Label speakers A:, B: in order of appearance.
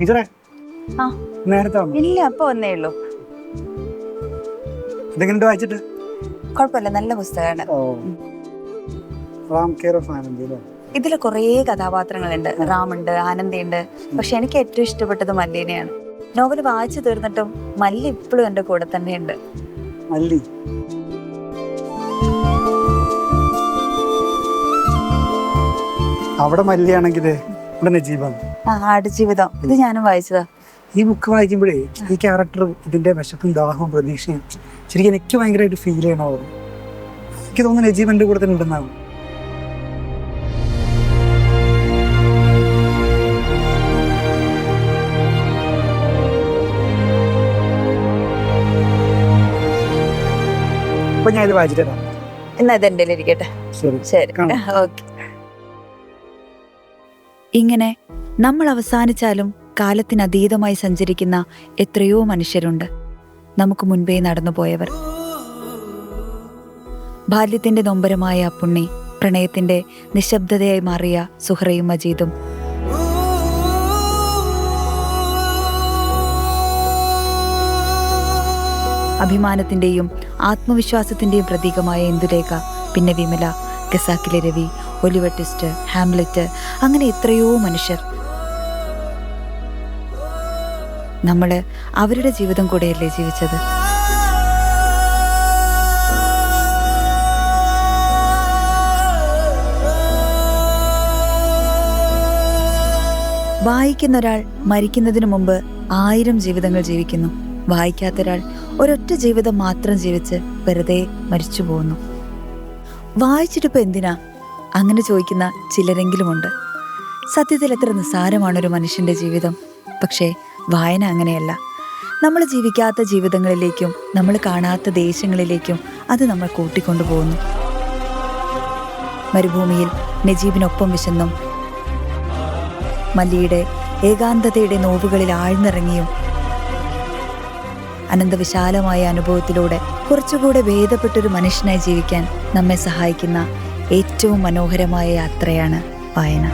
A: ഇതേ
B: ആ
A: നേരത്തെ വന്നു.
B: ഇല്ല, അപ്പൊ വന്നേ ഉള്ളൂ.
A: ഇതെങ്ങനെ വായിച്ചിട്ട്?
B: കുഴപ്പമില്ല, നല്ല പുസ്തകമാണ്.
A: റാം കെയർ ഓഫ് ആനന്ദി അല്ലേ?
B: ഇതിൽ കുറേ കഥാപാത്രങ്ങളുണ്ട്. റാമുണ്ട്, ആനന്ദിയുണ്ട്. പക്ഷെ എനിക്ക് ഏറ്റവും ഇഷ്ടപ്പെട്ടത് മല്ലീനെയാണ്. നോവൽ വായിച്ചു തീർന്നിട്ടും മല്ലി ഇപ്പോഴും എൻ്റെ കൂടെ തന്നെയുണ്ട്.
A: മല്ലി അവിടെ മല്ലിയാണെങ്കിൽ ഇവിടെ നജീബാണ്.
B: ആടുജീവിതം ഇത് ഞാനും വായിച്ചതാ.
A: ഈ ബുക്ക് വായിക്കുമ്പോഴേ ഈ ക്യാരക്ടർ ഇതിന്റെ വിശപ്പും ദാഹവും പ്രതീക്ഷയും ശരിക്കും എനിക്ക് ഭയങ്കരമായിട്ട് ഫീൽ ചെയ്യണോ. എനിക്ക് തോന്നുന്നു നജീബ് എൻ്റെ കൂടെ തന്നെ ഉണ്ടെന്നാണ്. അപ്പൊ ഞാൻ ഇത് വായിച്ചിട്ടാ.
B: എന്നാ ഇത് എൻ്റെ ഇരിക്കട്ടെ. ശരി, ഓക്കെ. ഇങ്ങനെ നമ്മൾ അവസാനിച്ചാലും കാലത്തിനതീതമായി സഞ്ചരിക്കുന്ന എത്രയോ മനുഷ്യരുണ്ട് നമുക്ക് മുൻപേ നടന്നുപോയവർ. ബാല്യത്തിന്റെ നൊമ്പരമായ അപ്പുണ്ണി, പ്രണയത്തിന്റെ നിശബ്ദതയായി മാറിയ സുഹറയും മജീദും, അഭിമാനത്തിന്റെയും ആത്മവിശ്വാസത്തിന്റെയും പ്രതീകമായ ഇന്ദുലേഖ, പിന്നെ വിമല, ഖസാക്കിലെ രവി, ഒലിവർ ട്വിസ്റ്റ്, ഹാംലെറ്റ്, അങ്ങനെ എത്രയോ മനുഷ്യർ. നമ്മള് അവരുടെ ജീവിതം കൂടെയല്ലേ ജീവിച്ചത്? വായിക്കുന്ന ഒരാൾ മരിക്കുന്നതിന് മുമ്പ് 1000 ജീവിതങ്ങൾ ജീവിക്കുന്നു. വായിക്കാത്തൊരാൾ ഒരൊറ്റ ജീവിതം മാത്രം ജീവിച്ച് വെറുതെ മരിച്ചു പോകുന്നു. വായിച്ചിട്ടിപ്പോ എന്തിനാ അങ്ങനെ ചോദിക്കുന്ന ചിലരെങ്കിലുമുണ്ട്. സത്യത്തിൽ എത്ര നിസ്സാരമാണൊരു മനുഷ്യന്റെ ജീവിതം. പക്ഷേ വായന അങ്ങനെയല്ല. നമ്മൾ ജീവിക്കാത്ത ജീവിതങ്ങളിലേക്കും നമ്മൾ കാണാത്ത ദേശങ്ങളിലേക്കും അത് നമ്മൾ കൂട്ടിക്കൊണ്ടു പോകുന്നു. മരുഭൂമിയിൽ നജീബിനൊപ്പം വിശന്നും മല്ലിയുടെ ഏകാന്തതയുടെ നോവുകളിൽ ആഴ്ന്നിറങ്ങിയും അനന്തവിശാലമായ അനുഭവത്തിലൂടെ കുറച്ചുകൂടെ ഭേദപ്പെട്ടൊരു മനുഷ്യനായി ജീവിക്കാൻ നമ്മെ സഹായിക്കുന്ന ഏറ്റവും മനോഹരമായ യാത്രയാണ് വായന.